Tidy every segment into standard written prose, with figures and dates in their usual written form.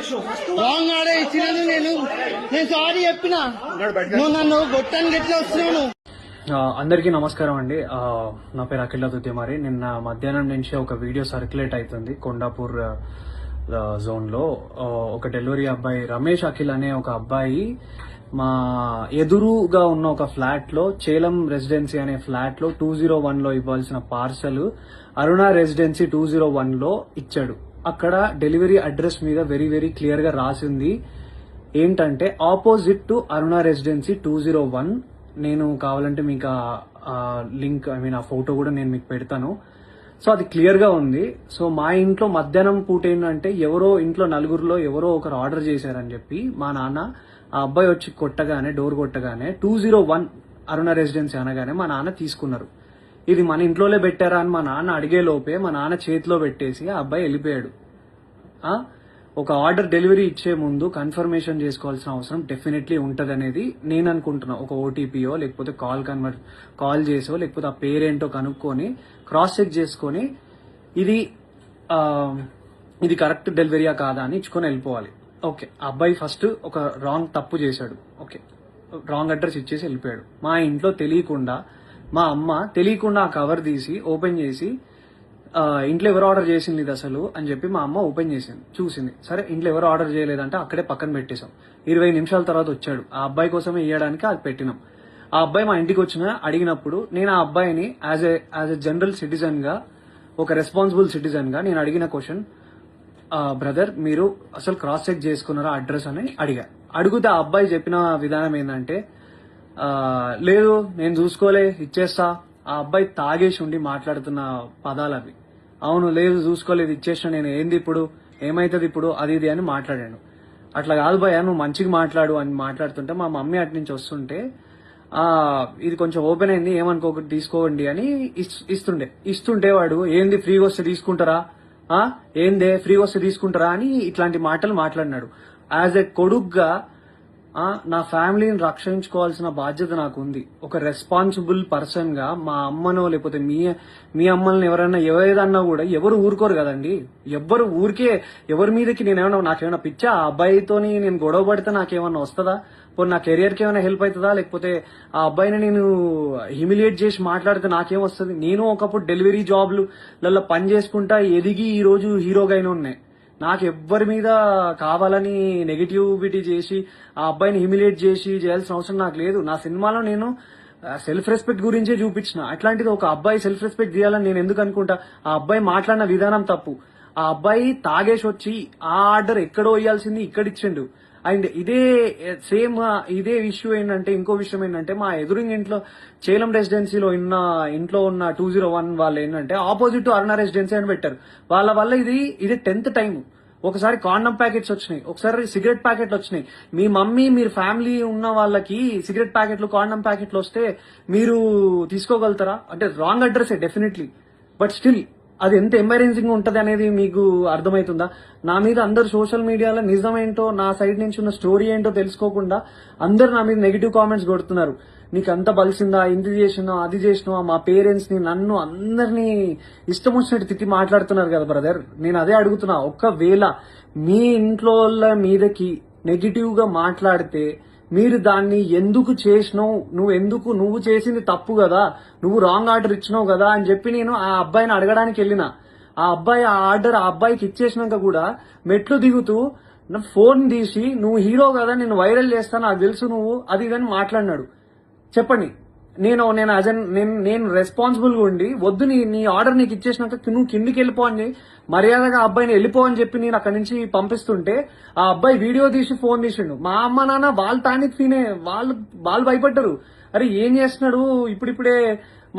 Wrong order ఇచ్చినాను నేను sorry చెప్పినా నువ్వు నన్ను గొట్టానికి ఎట్లా వస్తున్నాను. అందరికీ నమస్కారం అండి. నా పేరు అఖిల దుద్దిమారి. నిన్న మధ్యాహ్నం నుంచి ఒక వీడియో సర్క్యులేట్ అవుతుంది కొండాపూర్ జోన్ లో. ఒక డెలివరీ అబ్బాయి రమేష్ అఖిల్ అనే ఒక అబ్బాయి మా ఎదురుగా ఉన్న ఒక ఫ్లాట్ లో, చేలం రెసిడెన్సీ అనే ఫ్లాట్ లో 201 లో ఇవ్వాల్సిన పార్సల్ అరుణ రెసిడెన్సీ 201 లో ఇచ్చాడు. అక్కడ డెలివరీ అడ్రస్ మీద వెరీ వెరీ క్లియర్ గా రాసింది ఏంటంటే ఆపోజిట్ టు అరుణ రెసిడెన్సీ 201. నేను కావాలంటే మీకు ఆ లింక్ ఆ ఫోటో కూడా నేను మీకు పెడతాను. సో అది క్లియర్ గా ఉంది. సో మా ఇంట్లో మధ్యాహ్నం పూట ఏంటంటే ఎవరో ఇంట్లో నలుగురిలో ఎవరో ఒకరు ఆర్డర్ చేశారని చెప్పి మా నాన్న ఆ అబ్బాయి వచ్చి కొట్టగానే, డోర్ కొట్టగానే 201 అరుణ రెసిడెన్సీ అనగానే మా నాన్న తీసుకున్నారు. ఇది మన ఇంట్లోనే పెట్టారా అని మా నాన్న అడిగే లోపే మా నాన్న చేతిలో పెట్టేసి ఆ అబ్బాయి వెళ్ళిపోయాడు. ఒక ఆర్డర్ డెలివరీ ఇచ్చే ముందు కన్ఫర్మేషన్ చేసుకోవాల్సిన అవసరం డెఫినెట్లీ ఉంటది అనేది నేను అనుకుంటున్నా. ఒక ఓటీపీయో లేకపోతే కాల్ చేసో లేకపోతే ఆ పేరేంటో కనుక్కొని క్రాస్ చెక్ చేసుకొని ఇది కరెక్ట్ డెలివరీయా కాదా అని ఇచ్చుకొని వెళ్ళిపోవాలి. ఓకే, అబ్బాయి ఫస్ట్ ఒక రాంగ్ తప్పు చేశాడు. ఓకే, రాంగ్ అడ్రస్ ఇచ్చేసి వెళ్ళిపోయాడు. మా ఇంట్లో తెలియకుండా మా అమ్మ తెలియకుండా ఆ కవర్ తీసి ఓపెన్ చేసి ఇంట్లో ఎవరు ఆర్డర్ చేసింది ఇది అసలు అని చెప్పి మా అమ్మ ఓపెన్ చేసింది, చూసింది. సరే ఇంట్లో ఎవరు ఆర్డర్ చేయలేదంటే అక్కడే పక్కన పెట్టేశాం. 20 నిమిషాల తర్వాత వచ్చాడు. ఆ అబ్బాయి కోసమే ఇవ్వడానికి అది పెట్టినాం. ఆ అబ్బాయి మా ఇంటికి అడిగినప్పుడు నేను ఆ అబ్బాయిని యాజ్ ఎ జనరల్ సిటిజన్ గా, ఒక రెస్పాన్సిబుల్ సిటిజన్ గా నేను అడిగిన క్వశ్చన్, బ్రదర్ మీరు అసలు క్రాస్ చెక్ చేసుకున్నారా అడ్రస్ అని అడిగితే ఆ అబ్బాయి చెప్పిన విధానం ఏంటంటే, లేదు నేను చూసుకోలే ఇచ్చేస్తా. ఆ అబ్బాయి తాగేసి ఉండి మాట్లాడుతున్న పదాలు అవి. అవును, లేదు చూసుకోలేదు ఇచ్చేస్తా, నేను ఏంది ఇప్పుడు, ఏమైతుంది ఇప్పుడు, అది ఇది అని మాట్లాడాను. అట్లా కాదు భయ్యా, నువ్వు మంచిగా మాట్లాడు అని మాట్లాడుతుంటే మా మమ్మీ అటు నుంచి వస్తుంటే ఇది కొంచెం ఓపెన్ అయింది ఏమనుకోకటి తీసుకోండి అని ఇస్తుంటే వాడు ఏంది ఫ్రీగా వస్తే తీసుకుంటారా, ఏందే ఫ్రీగా వస్తే తీసుకుంటారా అని ఇట్లాంటి మాటలు మాట్లాడినాడు. యాజ్ ఎ కొడుగ్గా నా ఫ్యామిలీని రక్షించుకోవాల్సిన బాధ్యత నాకు ఉంది. ఒక రెస్పాన్సిబుల్ పర్సన్ గా మా అమ్మనో లేకపోతే మీ అమ్మల్ని ఎవరేదన్నా కూడా ఎవరు ఊరుకోరు కదండి. ఎవరి మీదకి నాకేమైనా పిచ్చా, ఆ అబ్బాయితోని నేను గొడవ పడితే నాకేమన్నా వస్తుందా, పోనీ నా కెరియర్ కి ఏమైనా హెల్ప్ అవుతుందా, లేకపోతే ఆ అబ్బాయిని నేను హ్యూమిలియేట్ చేసి మాట్లాడితే నాకేం వస్తుంది. నేను ఒకప్పుడు డెలివరీ జాబ్లలో పని చేసుకుంటా ఎదిగి ఈ రోజు హీరోగా అయినా ఉన్నాయి. నాకు ఎవ్వరి మీద కావాలని నెగటివిటీ చేసి ఆ అబ్బాయిని హ్యూమిలియేట్ చేసి చేయాల్సిన అవసరం నాకు లేదు. నా సినిమాలో నేను సెల్ఫ్ రెస్పెక్ట్ గురించే చూపించిన. అట్లాంటిది ఒక అబ్బాయి సెల్ఫ్ రెస్పెక్ట్ చేయాలని నేను ఎందుకు అనుకుంటా. ఆ అబ్బాయి మాట్లాడిన విధానం తప్పు. ఆ అబ్బాయి తాగేసి వచ్చి ఆ ఆర్డర్ ఎక్కడో ఇయ్యాల్సింది ఇక్కడ ఇచ్చిండు. అండ్ ఇదే ఇష్యూ ఏంటంటే, ఇంకో విషయం ఏంటంటే, మా ఎదురింగ్ ఇంట్లో చేలం రెసిడెన్సీలో ఇంట్లో ఉన్న 201 వాళ్ళు ఏంటంటే ఆపోజిట్ టు అరుణ రెసిడెన్సీ అని పెట్టారు. వాళ్ళ వల్ల ఇది 10th టైం. ఒకసారి కాండమ్ ప్యాకెట్స్ వచ్చినాయి, ఒకసారి సిగరెట్ ప్యాకెట్లు వచ్చినాయి. మీ మమ్మీ మీరు ఫ్యామిలీ ఉన్న వాళ్ళకి సిగరెట్ ప్యాకెట్లు, కాండమ్ ప్యాకెట్లు వస్తే మీరు తీసుకోగలుగుతారా? అంటే wrong address definitely, but still అది ఎంత ఎంబారెన్సింగ్ ఉంటది అనేది మీకు అర్థమవుతుందా? నా మీద అందరు సోషల్ మీడియాలో నిజమేంటో, నా సైడ్ నుంచి ఉన్న స్టోరీ ఏంటో తెలుసుకోకుండా అందరు నా మీద నెగిటివ్ కామెంట్స్ కొడుతున్నారు. నీకు అంత బలిసిందా, ఇంది చేసినా, అది చేసినా, మా పేరెంట్స్ ని, నన్ను అందరినీ ఇష్టం వచ్చినట్టు తిట్టి మాట్లాడుతున్నారు కదా బ్రదర్. నేను అదే అడుగుతున్నా, ఒక్కవేళ మీ ఇంట్లో మీదకి నెగిటివ్ గా మాట్లాడితే మీరు దాన్ని ఎందుకు చేసినావు, నువ్వు చేసింది తప్పు కదా, నువ్వు రాంగ్ ఆర్డర్ ఇచ్చినావు కదా అని చెప్పి నేను ఆ అబ్బాయిని అడగడానికి వెళ్ళిన. ఆ అబ్బాయి ఆ ఆర్డర్ ఆ అబ్బాయికి ఇచ్చేసినాక కూడా మెట్లు దిగుతూ నా ఫోన్ తీసి నువ్వు హీరో కదా, నేను వైరల్ చేస్తాను, నాకు తెలుసు నువ్వు అది ఇదని మాట్లాడినాడు. చెప్పండి, నేను రెస్పాన్సిబుల్ గా ఉండి వద్దు నీ ఆర్డర్ నీకు ఇచ్చేసినాక నువ్వు కిందికి వెళ్ళిపో అని మర్యాదగా ఆ అబ్బాయిని వెళ్ళిపో అని చెప్పి నేను అక్కడి నుంచి పంపిస్తుంటే ఆ అబ్బాయి వీడియో తీసి ఫోన్ తీసిండు. మా అమ్మ నాన్న వాళ్ళు తానికి తినే వాళ్ళు భయపడ్డారు. అరే ఏం చేస్తున్నాడు ఇప్పుడిప్పుడే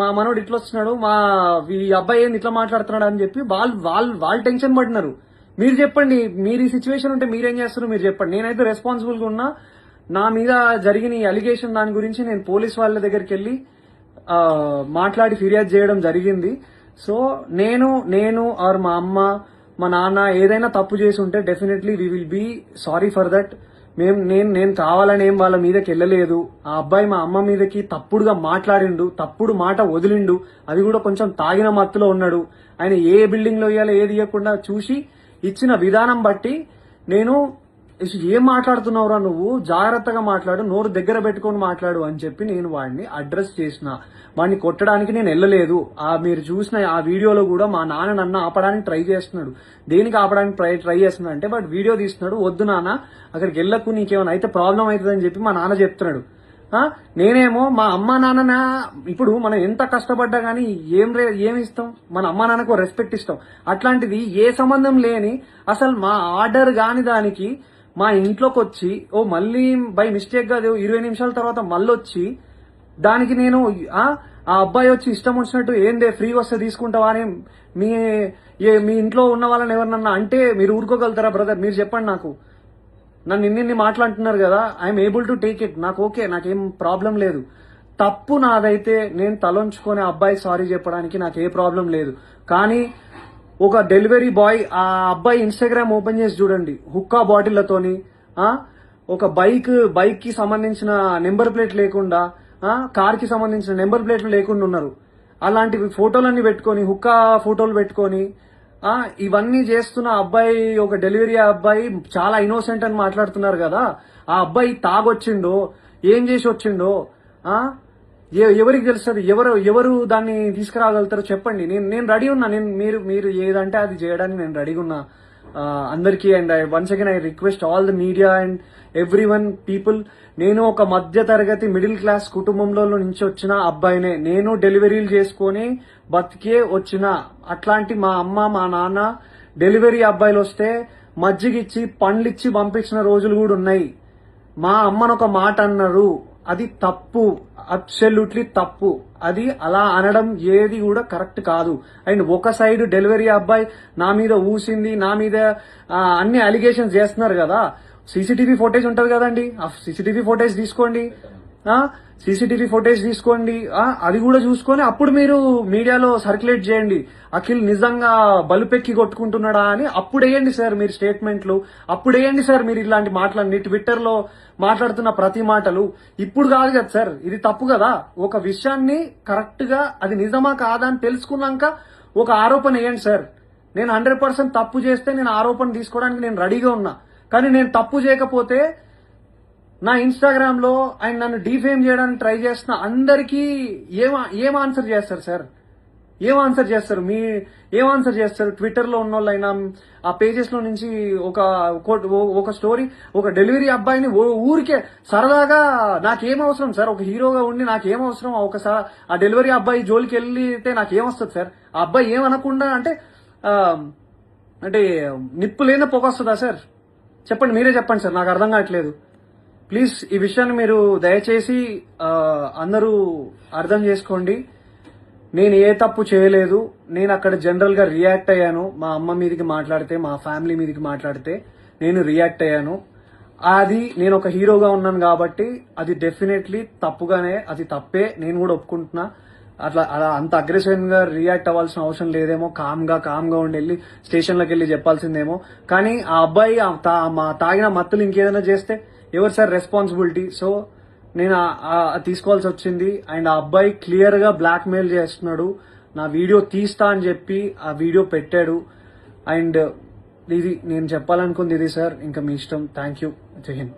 మా మనోడు ఇట్లా వస్తున్నాడు, ఈ అబ్బాయి ఏంది ఇట్లా మాట్లాడుతున్నాడు అని చెప్పి వాళ్ళు టెన్షన్ పడినారు. మీరు చెప్పండి, మీరు ఈ సిచ్యువేషన్ ఉంటే మీరేం చేస్తారు మీరు చెప్పండి. నేనైతే రెస్పాన్సిబుల్ గా ఉన్నా. నా మీద జరిగిన ఈ అలిగేషన్ దాని గురించి నేను పోలీస్ వాళ్ళ దగ్గరికి వెళ్ళి మాట్లాడి ఫిర్యాదు చేయడం జరిగింది. సో నేను ఆర్ మా అమ్మ మా నాన్న ఏదైనా తప్పు చేసి ఉంటే definitely we will be sorry for that. నేను కావాలని ఏం వాళ్ళ మీదకి వెళ్ళలేదు. ఆ అబ్బాయి మా అమ్మ మీదకి తప్పుడుగా మాట్లాడిండు, తప్పుడు మాట వదిలిండు, అది కూడా కొంచెం తాగిన మత్తులో ఉన్నాడు. ఆయన ఏ బిల్డింగ్ లో ఇవ్వాలో ఏది ఇవ్వకుండా చూసి ఇచ్చిన విధానం బట్టి నేను ఏం మాట్లాడుతున్నావురా నువ్వు, జాగ్రత్తగా మాట్లాడు, నోరు దగ్గర పెట్టుకొని మాట్లాడు అని చెప్పి నేను వాడిని అడ్రస్ చేసిన. వాడిని కొట్టడానికి నేను వెళ్ళలేదు. మీరు చూసిన ఆ వీడియోలో కూడా మా నాన్న నన్ను ఆపడానికి ట్రై చేస్తున్నాడు. దేనికి ఆపడానికి ట్రై చేస్తున్నాడు అంటే, బట్ వీడియో తీస్తున్నాడు, వద్దు నాన్న అక్కడికి వెళ్ళకు, నీకేమైనా అయితే ప్రాబ్లం అవుతుందని చెప్పి మా నాన్న చెప్తున్నాడు. నేనేమో మా అమ్మా నాన్న, ఇప్పుడు మనం ఎంత కష్టపడ్డా గానీ ఏమి ఇస్తాం, మన అమ్మా నాన్నకు రెస్పెక్ట్ ఇస్తాం. అట్లాంటిది ఏ సంబంధం లేని అసలు మా ఆర్డర్ కాని దానికి మా ఇంట్లోకి వచ్చి మళ్ళీ బై మిస్టేక్ గా 20 నిమిషాల తర్వాత మళ్ళీ వచ్చి దానికి నేను ఆ అబ్బాయి వచ్చి ఇష్టం వచ్చినట్టు ఏందే ఫ్రీ వస్తే తీసుకుంటావా అని మీ ఇంట్లో ఉన్న వాళ్ళని ఎవరినన్నా అంటే మీరు ఊరుకోగలుగుతారా బ్రదర్? మీరు చెప్పండి. నాకు నన్ను ఇన్ని మాట్లాడుతున్నారు కదా, I'm able to take it. నాకు ఓకే, నాకేం ప్రాబ్లం లేదు. తప్పు నాదైతే నేను తలంచుకొని అబ్బాయి సారీ చెప్పడానికి నాకు ఏ ప్రాబ్లం లేదు. కానీ ఒక డెలివరీ బాయ్ ఆ అబ్బాయి ఇన్స్టాగ్రామ్ ఓపెన్ చేసి చూడండి, హుక్కా బాటిళ్లతోని ఒక బైక్ కి సంబంధించిన నెంబర్ ప్లేట్ లేకుండా, కార్ కి సంబంధించిన నెంబర్ ప్లేట్లు లేకుండా ఉన్నారు. అలాంటి ఫోటోలన్నీ పెట్టుకొని, హుక్కా ఫోటోలు పెట్టుకొని ఇవన్నీ చేస్తున్న అబ్బాయి, ఒక డెలివరీ అబ్బాయి చాలా ఇన్నోసెంట్ అని మాట్లాడుతున్నారు కదా. ఆ అబ్బాయి తాగొచ్చిండో ఏం చేసి వచ్చిండో ఎవరికి తెలుస్తుంది? ఎవరు దాన్ని తీసుకురాగలుగుతారో చెప్పండి. నేను రెడీ ఉన్నా. మీరు ఏదంటే అది చేయడానికి నేను రెడీగా ఉన్నా అందరికీ. And once again I request all the media and every one people, నేను ఒక మధ్య తరగతి మిడిల్ క్లాస్ కుటుంబంలో నుంచి వచ్చిన అబ్బాయినే. నేను డెలివరీలు చేసుకొని బతికే వచ్చిన. అట్లాంటి మా అమ్మ మా నాన్న డెలివరీ అబ్బాయిలు వస్తే మజ్జిగిచ్చి పండ్లిచ్చి పంపించిన రోజులు కూడా ఉన్నాయి. మా అమ్మను ఒక మాట అన్నారు, అది తప్పు, అబ్సల్యూట్లీ తప్పు. అది అలా అనడం ఏది కూడా కరెక్ట్ కాదు. అండ్ ఒక సైడ్ డెలివరీ అబ్బాయి నా మీద ఊసింది, నా మీద అన్ని అలిగేషన్స్ చేస్తున్నారు కదా. సీసీటీవీ ఫుటేజ్ ఉంటది కదండి, ఆ సీసీటీవీ ఫుటేజ్ తీసుకోండి. అది కూడా చూసుకొని అప్పుడు మీరు మీడియాలో సర్క్యులేట్ చేయండి. అఖిల్ నిజంగా బలుపెక్కి కొట్టుకుంటున్నాడా అని అప్పుడు వేయండి సార్ మీరు స్టేట్మెంట్లు. అప్పుడు వేయండి సార్ మీరు ఇలాంటి మాటలన్నీ ట్విట్టర్ లో మాట్లాడుతున్న ప్రతి మాటలు. ఇప్పుడు కాదు కదా సార్, ఇది తప్పు కదా. ఒక విషయాన్ని కరెక్ట్ గా అది నిజమా కాదా అని తెలుసుకున్నాక ఒక ఆరోపణ వేయండి సార్. నేను 100% తప్పు చేస్తే నేను ఆరోపణ తీసుకోవడానికి నేను రెడీగా ఉన్నా. కానీ నేను తప్పు చేయకపోతే నా ఇన్స్టాగ్రామ్ లో ఆయన నన్ను డిఫేమ్ చేయడానికి ట్రై చేస్తున్న అందరికీ ఏం ఆన్సర్ చేస్తారు సార్? ఏం ఆన్సర్ చేస్తారు? ట్విట్టర్ లో ఉన్న వాళ్ళైనా ఆ పేజెస్ లో నుంచి ఒక స్టోరీ, ఒక డెలివరీ అబ్బాయిని ఊరికే సరదాగా నాకేం అవసరం సార్? ఒక హీరోగా ఉండి నాకేం అవసరం? ఒకసారి ఆ డెలివరీ అబ్బాయి జోలికి వెళ్తే నాకేమొస్తుంది సార్? ఆ అబ్బాయి ఏమనకుండా అంటే నిప్పు లేని పొగ వస్తుందా సార్? చెప్పండి, మీరే చెప్పండి సార్, నాకు అర్థం కావట్లేదు. ప్లీజ్ ఈ విషయాన్ని మీరు దయచేసి అందరూ అర్థం చేసుకోండి. నేను ఏ తప్పు చేయలేదు. నేను అక్కడ జనరల్ గా రియాక్ట్ అయ్యాను. మా అమ్మ మీదకి మాట్లాడితే, మా ఫ్యామిలీ మీదకి మాట్లాడితే నేను రియాక్ట్ అయ్యాను. అది నేను ఒక హీరోగా ఉన్నాను కాబట్టి అది డెఫినెట్లీ తప్పుగానే, అది తప్పే, నేను కూడా ఒప్పుకుంటున్నా. అలా అంత అగ్రెసివ్ గా రియాక్ట్ అవ్వాల్సిన అవసరం లేదేమో. కామ్ గా ఉండి వెళ్ళి స్టేషన్లోకి వెళ్ళి చెప్పాల్సిందేమో. కానీ ఆ అబ్బాయి తాగిన మత్తులు ఇంకేదైనా చేస్తే ఎవరు సార్ రెస్పాన్సిబిలిటీ? సో నేను తీసుకోవాల్సి వచ్చింది. అండ్ ఆ అబ్బాయి క్లియర్ గా బ్లాక్ మెయిల్ చేస్తున్నాడు. నా వీడియో తీస్తా అని చెప్పి ఆ వీడియో పెట్టాడు. అండ్ ఇది నేను చెప్పాలనుకుంది ఇది సార్. ఇంకా మీ ఇష్టం. Thank you. జై హింద్.